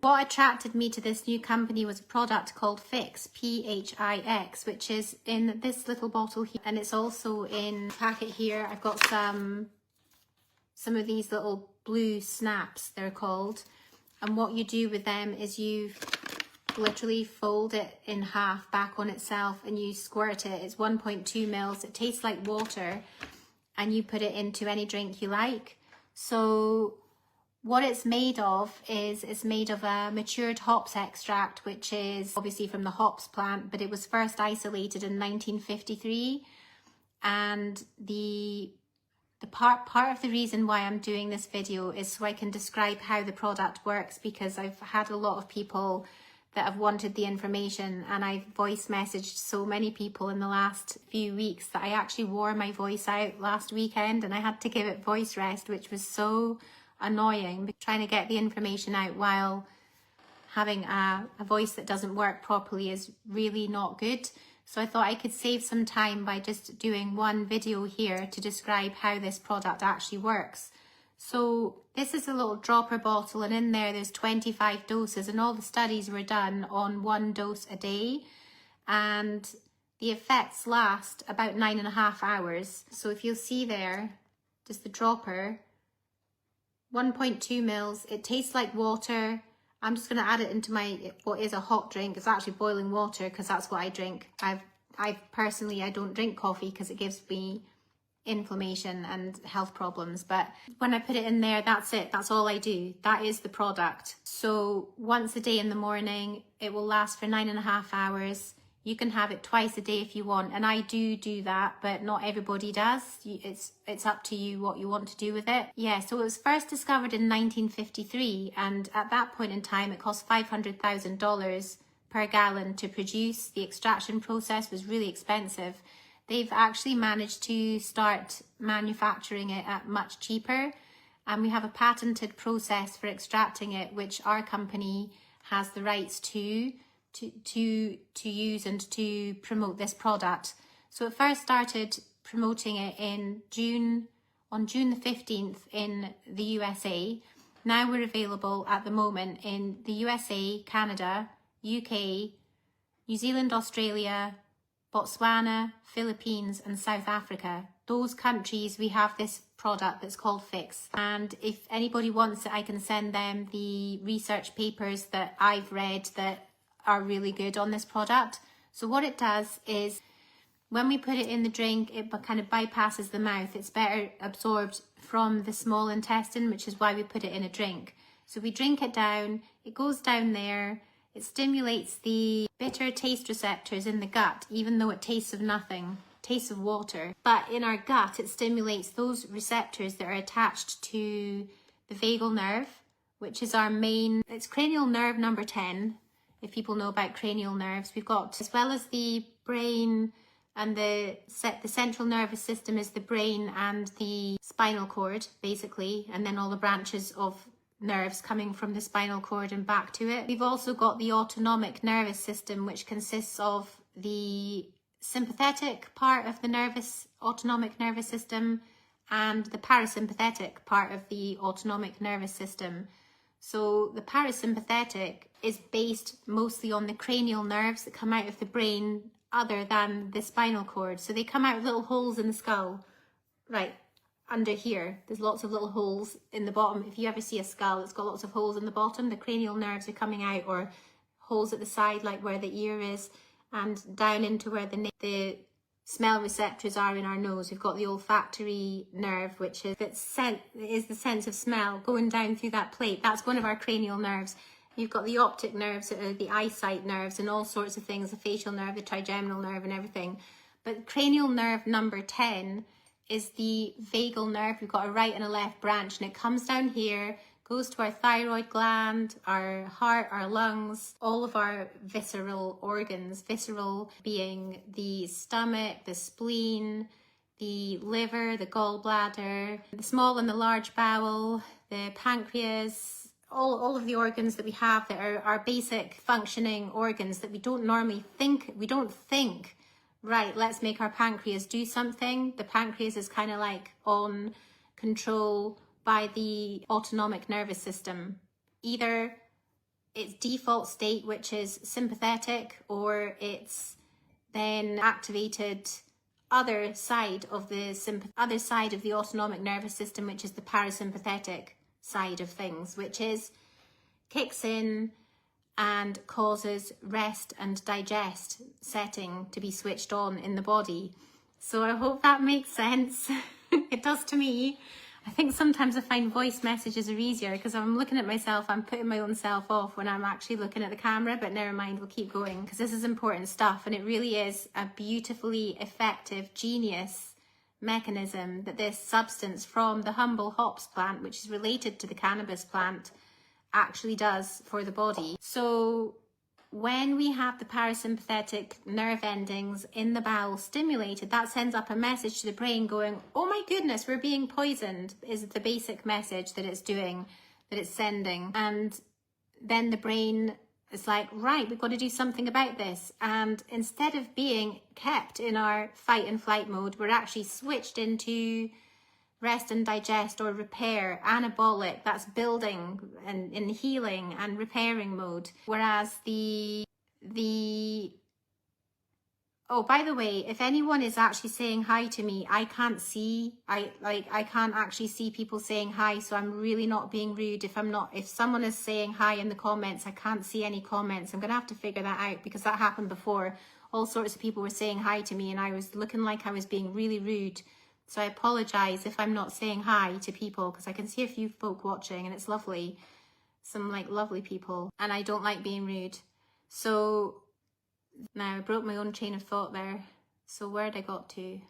What attracted me to this new company was a product called pHix, pHix, which is in this little bottle here, and it's also in a packet here. I've got some of these little blue snaps, they're called, and what you do with them is you literally fold it in half back on itself and you squirt it. It's 1.2 mils. It tastes like water, and you put it into any drink you like. So what it's made of is it's made of a matured hops extract, which is obviously from the hops plant, but it was first isolated in 1953. And the part of the reason why I'm doing this video is so I can describe how the product works, because I've had a lot of people that have wanted the information, and I've voice messaged so many people in the last few weeks that I actually wore my voice out last weekend and I had to give it voice rest, which was so annoying. Trying to get the information out while having a voice that doesn't work properly is really not good. So I thought I could save some time by just doing one video here to describe how this product actually works. So this is a little dropper bottle, and in there's 25 doses, and all the studies were done on 1 dose a day, and the effects last about 9.5 hours. So if you'll see there, just the dropper, 1.2 mils, it tastes like water. I'm just going to add it into my, what is a hot drink. It's actually boiling water because that's what I drink. I personally don't drink coffee because it gives me inflammation and health problems, but when I put it in there, that's it. That's all I do. That is the product. So once a day in the morning, it will last for 9.5 hours. You can have it twice a day if you want, and I do that, but not everybody does. It's up to you what you want to do with it. Yeah, so it was first discovered in 1953, and at that point in time it cost $500,000 per gallon to produce. The extraction process was really expensive. They've actually managed to start manufacturing it at much cheaper, and we have a patented process for extracting it, which our company has the rights to use and to promote this product. So it first started promoting it on June the 15th in the USA. Now we're available at the moment in the USA, Canada, UK, New Zealand, Australia, Botswana, Philippines and South Africa. Those countries, we have this product that's called pHix, and if anybody wants it, I can send them the research papers that I've read that are really good on this product. So what it does is when we put it in the drink, it kind of bypasses the mouth. It's better absorbed from the small intestine, which is why we put it in a drink. So we drink it down, it goes down there. It stimulates the bitter taste receptors in the gut, even though it tastes of nothing, tastes of water. But in our gut, it stimulates those receptors that are attached to the vagal nerve, which is our main, it's cranial nerve number 10, if people know about cranial nerves. We've got, as well as the brain and the central nervous system is the brain and the spinal cord, basically, and then all the branches of nerves coming from the spinal cord and back to it. We've also got the autonomic nervous system, which consists of the sympathetic part of the autonomic nervous system and the parasympathetic part of the autonomic nervous system. So the parasympathetic is based mostly on the cranial nerves that come out of the brain other than the spinal cord. So they come out of little holes in the skull, right under here. There's lots of little holes in the bottom. If you ever see a skull, it's got lots of holes in the bottom. The cranial nerves are coming out, or holes at the side, like where the ear is, and down into where the smell receptors are in our nose. We've got the olfactory nerve, which is the sense of smell going down through that plate. That's one of our cranial nerves. You've got the optic nerves, the eyesight nerves, and all sorts of things, the facial nerve, the trigeminal nerve and everything. But cranial nerve number 10 is the vagal nerve. We've got a right and a left branch, and it comes down here, goes to our thyroid gland, our heart, our lungs, all of our visceral organs. Visceral being the stomach, the spleen, the liver, the gallbladder, the small and the large bowel, the pancreas, all of the organs that we have that are our basic functioning organs that we don't normally think, right, let's make our pancreas do something. The pancreas is kind of like on control by the autonomic nervous system. Either its default state, which is sympathetic, or it's then activated other side of the autonomic nervous system, which is the parasympathetic side of things, which kicks in and causes rest and digest setting to be switched on in the body. So I hope that makes sense. It does to me. I think sometimes I find voice messages are easier because I'm looking at myself, I'm putting my own self off when I'm actually looking at the camera, but never mind, we'll keep going because this is important stuff, and it really is a beautifully effective, genius mechanism that this substance from the humble hops plant, which is related to the cannabis plant, actually does for the body. So when we have the parasympathetic nerve endings in the bowel stimulated, that sends up a message to the brain going, oh my goodness, we're being poisoned, is the basic message that it's doing, that it's sending. And then the brain is like, right, we've got to do something about this. And instead of being kept in our fight and flight mode, we're actually switched into rest and digest or repair, anabolic, that's building and in healing and repairing mode. Whereas oh, by the way, if anyone is actually saying hi to me, I can't actually see people saying hi, so I'm really not being rude. If someone is saying hi in the comments, I can't see any comments. I'm gonna have to figure that out because that happened before. All sorts of people were saying hi to me and I was looking like I was being really rude. So I apologise if I'm not saying hi to people because I can see a few folk watching and it's lovely. Some lovely people, and I don't like being rude. So now I broke my own chain of thought there. So where'd I got to?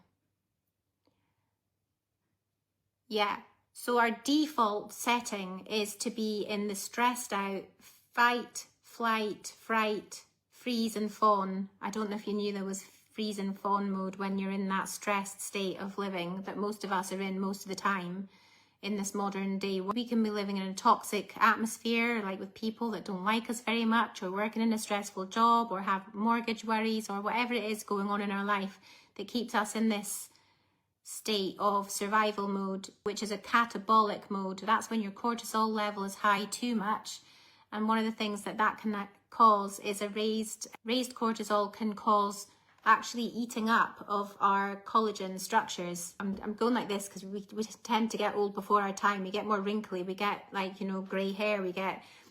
Yeah, so our default setting is to be in the stressed out, fight, flight, fright, freeze and fawn. I don't know if you knew there was freeze and fawn mode when you're in that stressed state of living that most of us are in most of the time in this modern day. We can be living in a toxic atmosphere, like with people that don't like us very much, or working in a stressful job, or have mortgage worries, or whatever it is going on in our life that keeps us in this state of survival mode, which is a catabolic mode. That's when your cortisol level is high too much. And one of the things that can cause is a raised cortisol can cause actually eating up of our collagen structures. I'm going like this because we tend to get old before our time. We get more wrinkly, we get grey hair,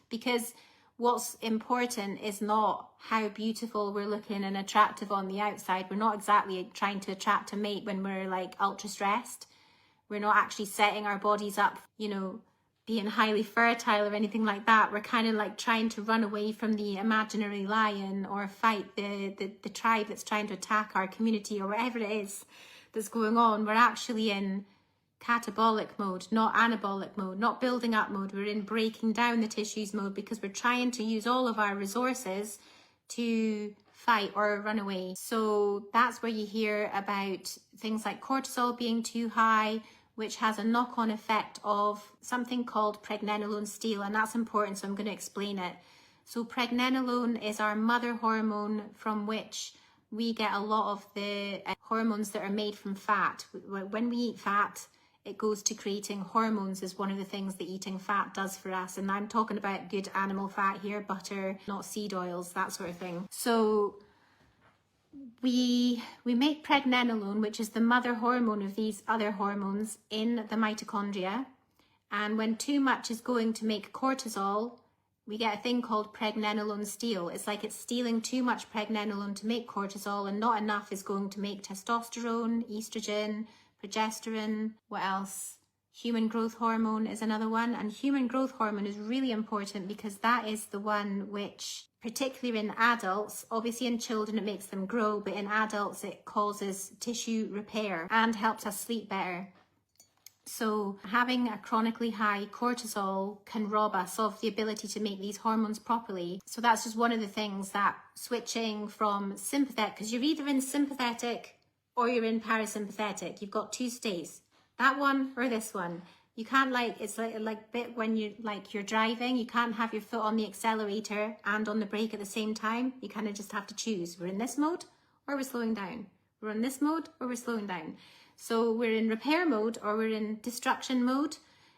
because what's important is not how beautiful we're looking and attractive on the outside. We're not exactly trying to attract a mate when we're ultra stressed. We're not actually setting our bodies up, being highly fertile or anything like that. We're kind of trying to run away from the imaginary lion or fight the tribe that's trying to attack our community or whatever it is that's going on. We're actually in catabolic mode, not anabolic mode, not building up mode. We're in breaking down the tissues mode because we're trying to use all of our resources to fight or run away. So that's where you hear about things like cortisol being too high, which has a knock-on effect of something called pregnenolone steal, and that's important, so I'm going to explain it. So pregnenolone is our mother hormone from which we get a lot of the hormones that are made from fat. When we eat fat, it goes to creating hormones, is one of the things that eating fat does for us. And I'm talking about good animal fat here, butter, not seed oils, that sort of thing. So we make pregnenolone, which is the mother hormone of these other hormones, in the mitochondria. And when too much is going to make cortisol, we get a thing called pregnenolone steal. It's like it's stealing too much pregnenolone to make cortisol, and not enough is going to make testosterone, estrogen, progesterone. What else? Human growth hormone is another one. And human growth hormone is really important because that is the one which, particularly in adults, obviously in children it makes them grow, but in adults it causes tissue repair and helps us sleep better. So having a chronically high cortisol can rob us of the ability to make these hormones properly. So that's just one of the things that switching from sympathetic, because you're either in sympathetic or you're in parasympathetic. You've got two states, that one or this one. You can't it's like bit when you're driving, you can't have your foot on the accelerator and on the brake at the same time. You kind of just have to choose. We're in this mode or we're slowing down. We're in this mode or we're slowing down. So we're in repair mode or we're in destruction mode.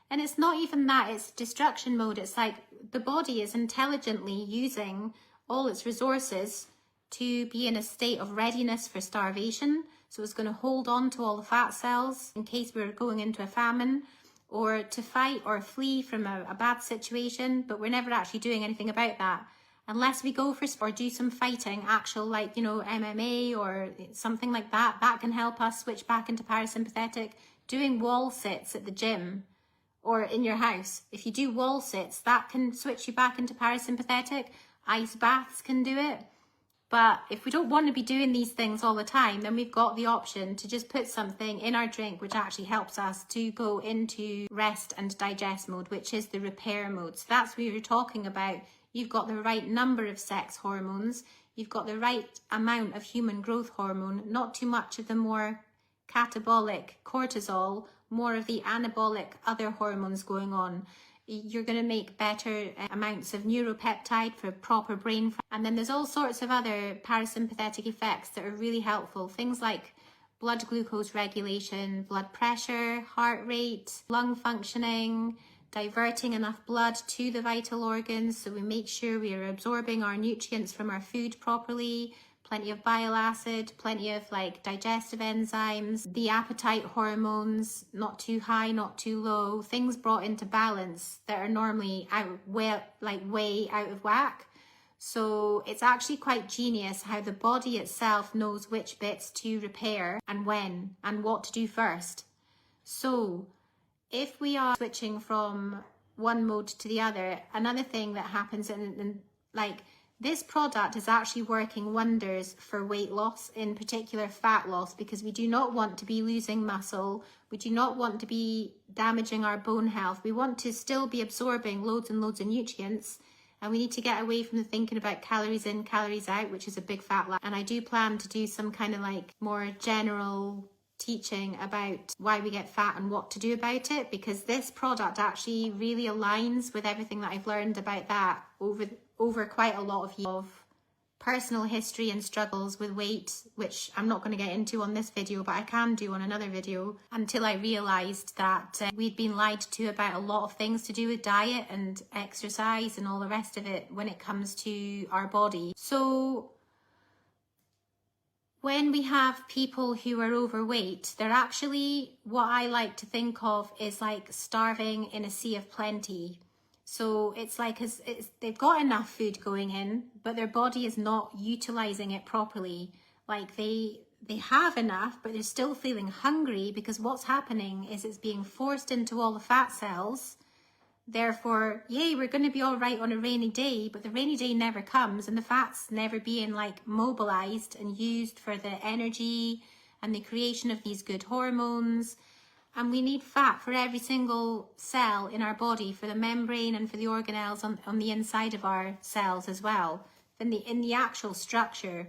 And it's not even that, it's destruction mode. It's like the body is intelligently using all its resources to be in a state of readiness for starvation. So it's going to hold on to all the fat cells in case we're going into a famine, or to fight or flee from a bad situation, but we're never actually doing anything about that. Unless we go for or do some fighting, actual, like, you know, MMA or something like that, that can help us switch back into parasympathetic. Doing wall sits at the gym or in your house, if you do wall sits, that can switch you back into parasympathetic. Ice baths can do it. But if we don't want to be doing these things all the time, then we've got the option to just put something in our drink which actually helps us to go into rest and digest mode, which is the repair mode. So that's what you're talking about. You've got the right number of sex hormones. You've got the right amount of human growth hormone, not too much of the more catabolic cortisol, more of the anabolic other hormones going on. You're going to make better amounts of neuropeptide for proper brain. And then there's all sorts of other parasympathetic effects that are really helpful. Things like blood glucose regulation, blood pressure, heart rate, lung functioning, diverting enough blood to the vital organs so we make sure we are absorbing our nutrients from our food properly, plenty of bile acid, plenty of like digestive enzymes, the appetite hormones, not too high, not too low, things brought into balance that are normally way out of whack. So it's actually quite genius how the body itself knows which bits to repair and when and what to do first. So if we are switching from one mode to the other, another thing that happens in like this product is actually working wonders for weight loss, in particular fat loss, because we do not want to be losing muscle. We do not want to be damaging our bone health. We want to still be absorbing loads and loads of nutrients, and we need to get away from the thinking about calories in, calories out, which is a big fat lie. And I do plan to do some kind of like more general teaching about why we get fat and what to do about it, because this product actually really aligns with everything that I've learned about that over quite a lot of years of personal history and struggles with weight, which I'm not going to get into on this video, but I can do on another video, until I realised that we'd been lied to about a lot of things to do with diet and exercise and all the rest of it when it comes to our body. So when we have people who are overweight, they're actually, what I like to think of is like starving in a sea of plenty. So it's like they've got enough food going in, but their body is not utilising it properly. Like they have enough, but they're still feeling hungry, because what's happening is it's being forced into all the fat cells. Therefore, yay, we're going to be all right on a rainy day, but the rainy day never comes, and the fat's never being like mobilized and used for the energy and the creation of these good hormones. And we need fat for every single cell in our body, for the membrane and for the organelles on the inside of our cells as well. In the actual structure,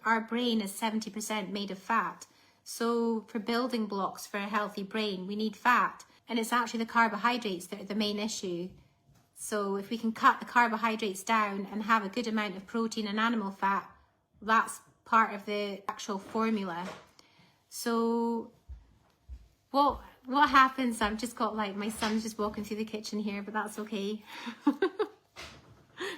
our brain is 70% made of fat. So for building blocks for a healthy brain, we need fat. And it's actually the carbohydrates that are the main issue. So if we can cut the carbohydrates down and have a good amount of protein and animal fat, that's part of the actual formula. So what happens, I've just got like my son's just walking through the kitchen here, but that's okay.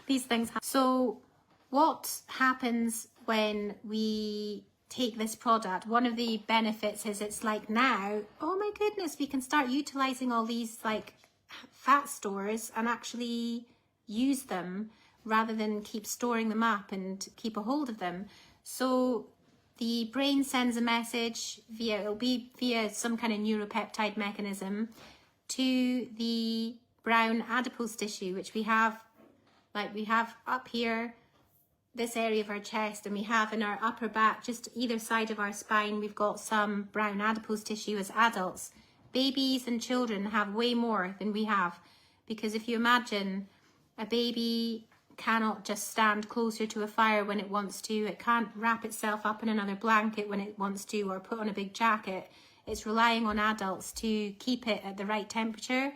These things happen. So what happens when we take this product? One of the benefits is it's like now, oh my goodness, we can start utilizing all these like fat stores and actually use them rather than keep storing them up and keep a hold of them. So the brain sends a message it'll be via some kind of neuropeptide mechanism to the brown adipose tissue, which we have up here, this area of our chest, and we have in our upper back, just either side of our spine, we've got some brown adipose tissue as adults. Babies and children have way more than we have, because if you imagine, a baby cannot just stand closer to a fire when it wants to. It can't wrap itself up in another blanket when it wants to, or put on a big jacket. It's relying on adults to keep it at the right temperature.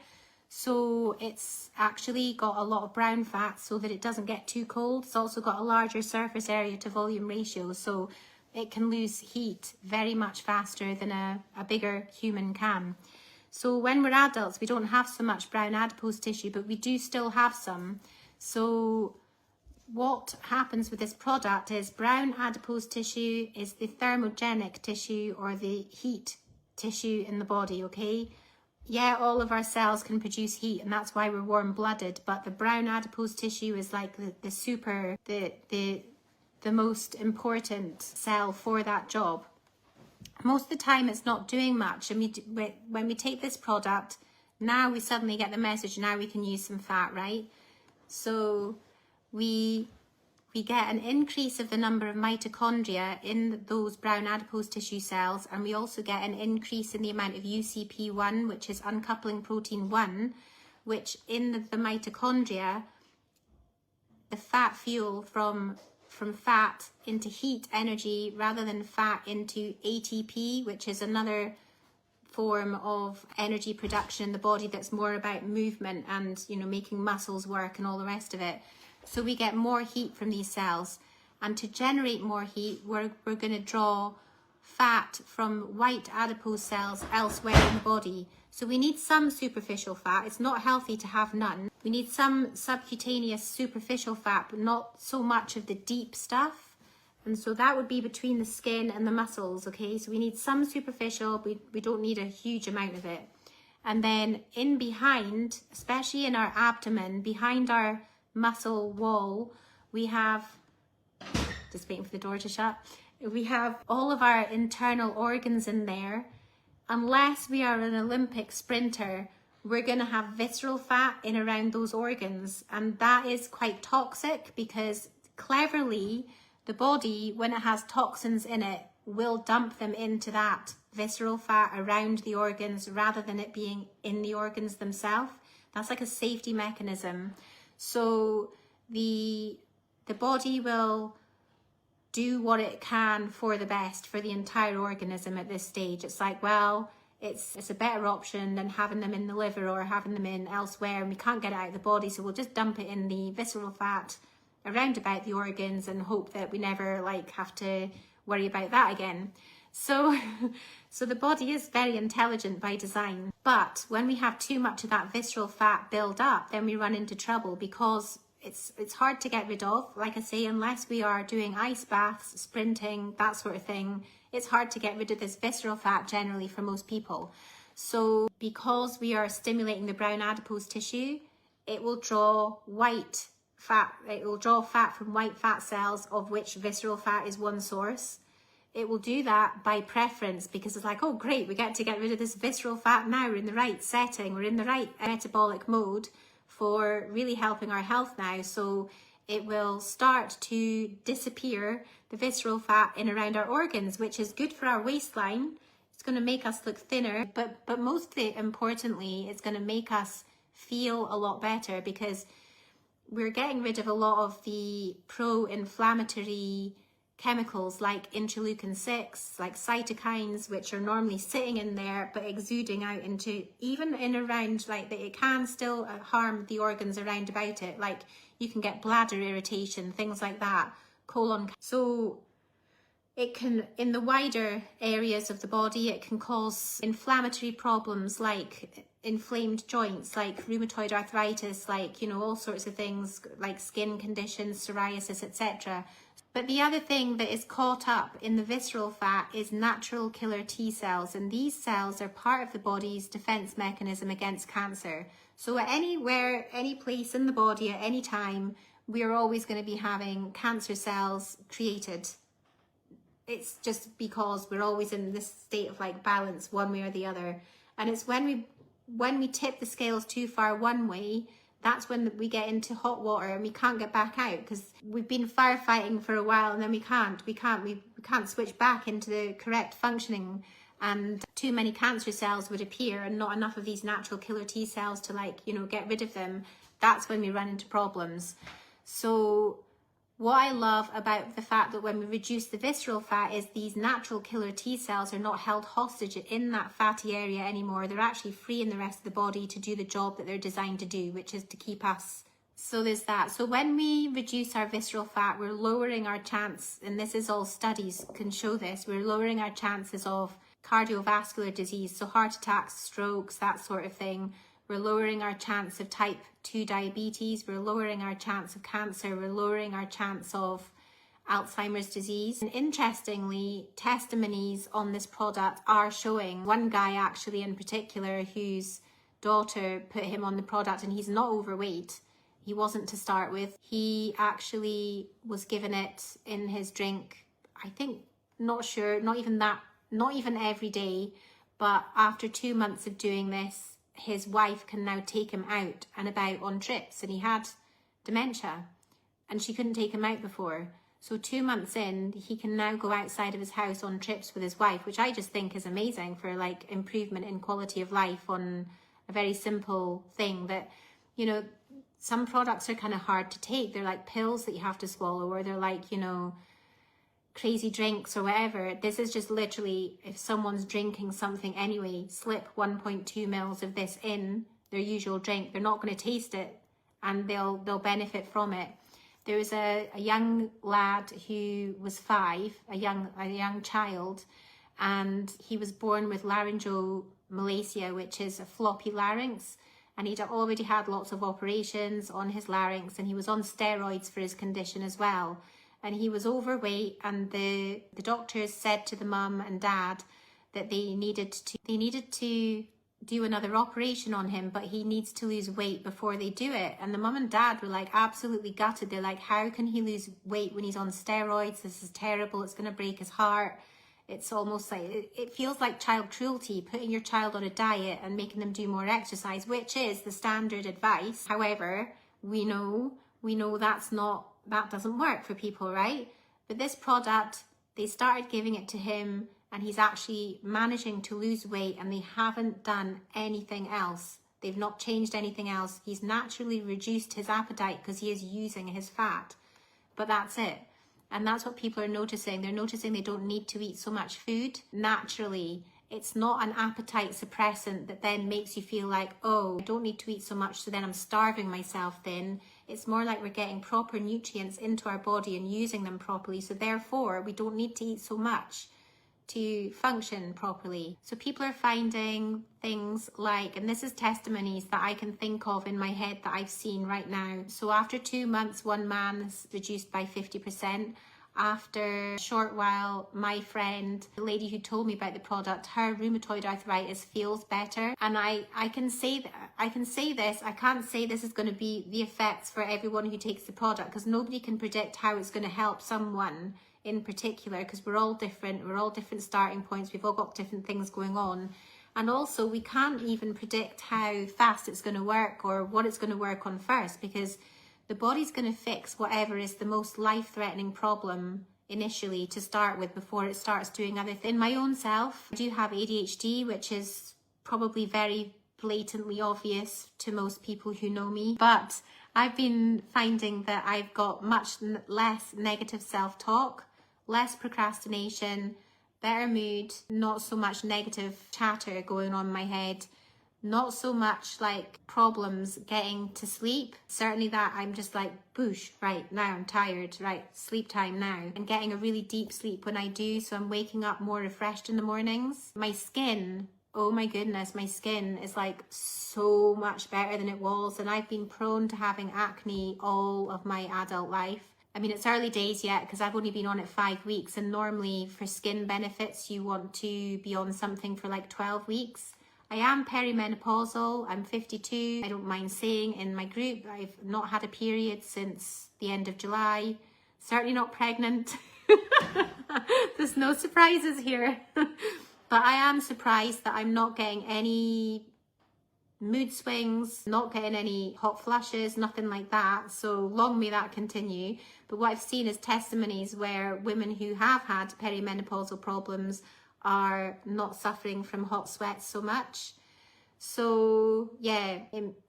So it's actually got a lot of brown fat so that it doesn't get too cold. It's also got a larger surface area to volume ratio, so it can lose heat very much faster than a bigger human can. So when we're adults, we don't have so much brown adipose tissue, but we do still have some. So what happens with this product is brown adipose tissue is the thermogenic tissue, or the heat tissue in the body, okay? Yeah, all of our cells can produce heat, and that's why we're warm-blooded, but the brown adipose tissue is like the most important cell for that job. Most of the time it's not doing much, and when we take this product, now we suddenly get the message, now we can use some fat, right? So we get an increase of the number of mitochondria in those brown adipose tissue cells, and we also get an increase in the amount of UCP1, which is uncoupling protein 1, which in the mitochondria, the fat fuel from fat into heat energy rather than fat into ATP, which is another form of energy production in the body that's more about movement and, you know, making muscles work and all the rest of it. So we get more heat from these cells, and to generate more heat, we're going to draw fat from white adipose cells elsewhere in the body. So we need some superficial fat. It's not healthy to have none. We need some subcutaneous superficial fat, but not so much of the deep stuff. And so that would be between the skin and the muscles, okay? So we need some superficial, we don't need a huge amount of it. And then in behind, especially in our abdomen, behind our muscle wall, we have, just waiting for the door to shut, we have all of our internal organs in there. Unless we are an Olympic sprinter, we're going to have visceral fat in around those organs, and that is quite toxic, because cleverly the body, when it has toxins in it, will dump them into that visceral fat around the organs rather than it being in the organs themselves. That's like a safety mechanism. So the body will do what it can for the best for the entire organism at this stage. It's like, well, it's a better option than having them in the liver or having them in elsewhere, and we can't get it out of the body, so we'll just dump it in the visceral fat around about the organs and hope that we never like have to worry about that again. So the body is very intelligent by design, but when we have too much of that visceral fat build up, then we run into trouble, because it's hard to get rid of. Like I say, unless we are doing ice baths, sprinting, that sort of thing, it's hard to get rid of this visceral fat generally for most people. So because we are stimulating the brown adipose tissue, it will draw white fat, it will draw fat from white fat cells, of which visceral fat is one source. It will do that by preference, because it's like, oh great, we get to get rid of this visceral fat now, we're in the right setting, we're in the right metabolic mode for really helping our health now. So it will start to disappear the visceral fat in around our organs, which is good for our waistline. It's going to make us look thinner, but mostly importantly, it's going to make us feel a lot better, because we're getting rid of a lot of the pro-inflammatory chemicals like interleukin-6, like cytokines, which are normally sitting in there but exuding out into, even in around, like it can still harm the organs around about it. Like you can get bladder irritation, things like that, colon. So it can, in the wider areas of the body, it can cause inflammatory problems like inflamed joints, like rheumatoid arthritis, like, you know, all sorts of things like skin conditions, psoriasis, etc. But the other thing that is caught up in the visceral fat is natural killer T cells, and these cells are part of the body's defense mechanism against cancer. So at anywhere, any place in the body at any time, we are always going to be having cancer cells created. It's just because we're always in this state of like balance one way or the other. And it's when we tip the scales too far one way, that's when we get into hot water and we can't get back out, because we've been firefighting for a while and then we can't switch back into the correct functioning, and too many cancer cells would appear and not enough of these natural killer T cells to, like, you know, get rid of them. That's when we run into problems. So what I love about the fact that when we reduce the visceral fat is these natural killer T cells are not held hostage in that fatty area anymore. They're actually free in the rest of the body to do the job that they're designed to do, which is to keep us. So there's that. So when we reduce our visceral fat, we're lowering our chance, and this is all studies can show this, we're lowering our chances of cardiovascular disease, so heart attacks, strokes, that sort of thing. We're lowering our chance of type 2 diabetes, we're lowering our chance of cancer, we're lowering our chance of Alzheimer's disease. And interestingly, testimonies on this product are showing. One guy actually in particular whose daughter put him on the product, and he's not overweight. He wasn't to start with. He actually was given it in his drink, I think, not sure, not even every day, but after 2 months of doing this, his wife can now take him out and about on trips, and he had dementia and she couldn't take him out before. So 2 months in, he can now go outside of his house on trips with his wife, which I just think is amazing for like improvement in quality of life on a very simple thing that, you know, some products are kind of hard to take. They're like pills that you have to swallow, or they're like, you know, crazy drinks or whatever. This is just literally, if someone's drinking something anyway, slip 1.2 mils of this in their usual drink, they're not going to taste it and they'll benefit from it. There was a young lad who was 5, a young child, and he was born with laryngomalacia, which is a floppy larynx, and he'd already had lots of operations on his larynx, and he was on steroids for his condition as well. And he was overweight, and the doctors said to the mum and dad that they needed to do another operation on him, but he needs to lose weight before they do it. And the mum and dad were like absolutely gutted. They're like, how can he lose weight when he's on steroids? This is terrible. It's going to break his heart. It's almost like, it feels like child cruelty, putting your child on a diet and making them do more exercise, which is the standard advice. However, we know that doesn't work for people, right? But this product, they started giving it to him, and he's actually managing to lose weight, and they haven't done anything else. They've not changed anything else. He's naturally reduced his appetite because he is using his fat, but that's it. And that's what people are noticing. They're noticing they don't need to eat so much food naturally. It's not an appetite suppressant that then makes you feel like, oh, I don't need to eat so much, so then I'm starving myself then. It's more like we're getting proper nutrients into our body and using them properly, so therefore we don't need to eat so much to function properly. So people are finding things like, and this is testimonies that I can think of in my head that I've seen right now. So after 2 months, one man's reduced by 50%. After a short while, my friend, the lady who told me about the product, her rheumatoid arthritis feels better. And I can say this, I can't say this is going to be the effects for everyone who takes the product, because nobody can predict how it's going to help someone in particular, because we're all different starting points, we've all got different things going on. And also we can't even predict how fast it's going to work or what it's going to work on first, because the body's going to fix whatever is the most life-threatening problem initially to start with before it starts doing other things. In my own self, I do have ADHD, which is probably very blatantly obvious to most people who know me, but I've been finding that I've got much less negative self-talk, less procrastination, better mood, not so much negative chatter going on in my head, not so much like problems getting to sleep. Certainly that I'm just like, boosh, right, now I'm tired, right, sleep time now. And getting a really deep sleep when I do, so I'm waking up more refreshed in the mornings. My skin, oh my goodness, my skin is like so much better than it was. And I've been prone to having acne all of my adult life. I mean, it's early days yet because I've only been on it 5 weeks, and normally for skin benefits you want to be on something for like 12 weeks. I am perimenopausal, I'm 52. I don't mind saying in my group I've not had a period since the end of July. Certainly not pregnant. There's no surprises here. But I am surprised that I'm not getting any mood swings, not getting any hot flushes, nothing like that. So long may that continue. But what I've seen is testimonies where women who have had perimenopausal problems are not suffering from hot sweats so much. So yeah,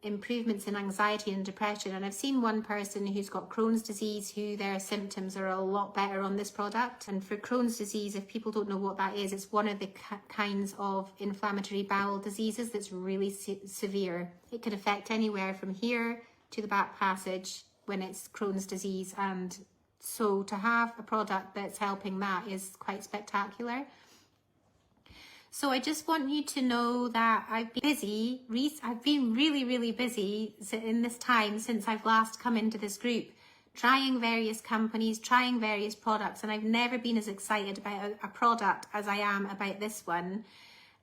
improvements in anxiety and depression. And I've seen one person who's got Crohn's disease who their symptoms are a lot better on this product. And for Crohn's disease, if people don't know what that is, it's one of the kinds of inflammatory bowel diseases that's really severe. It can affect anywhere from here to the back passage when it's Crohn's disease. And so to have a product that's helping that is quite spectacular. So I just want you to know that I've been busy. I've been really busy in this time since I've last come into this group, trying various companies, trying various products, and I've never been as excited about a product as I am about this one.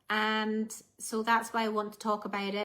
And so that's why I want to talk about it.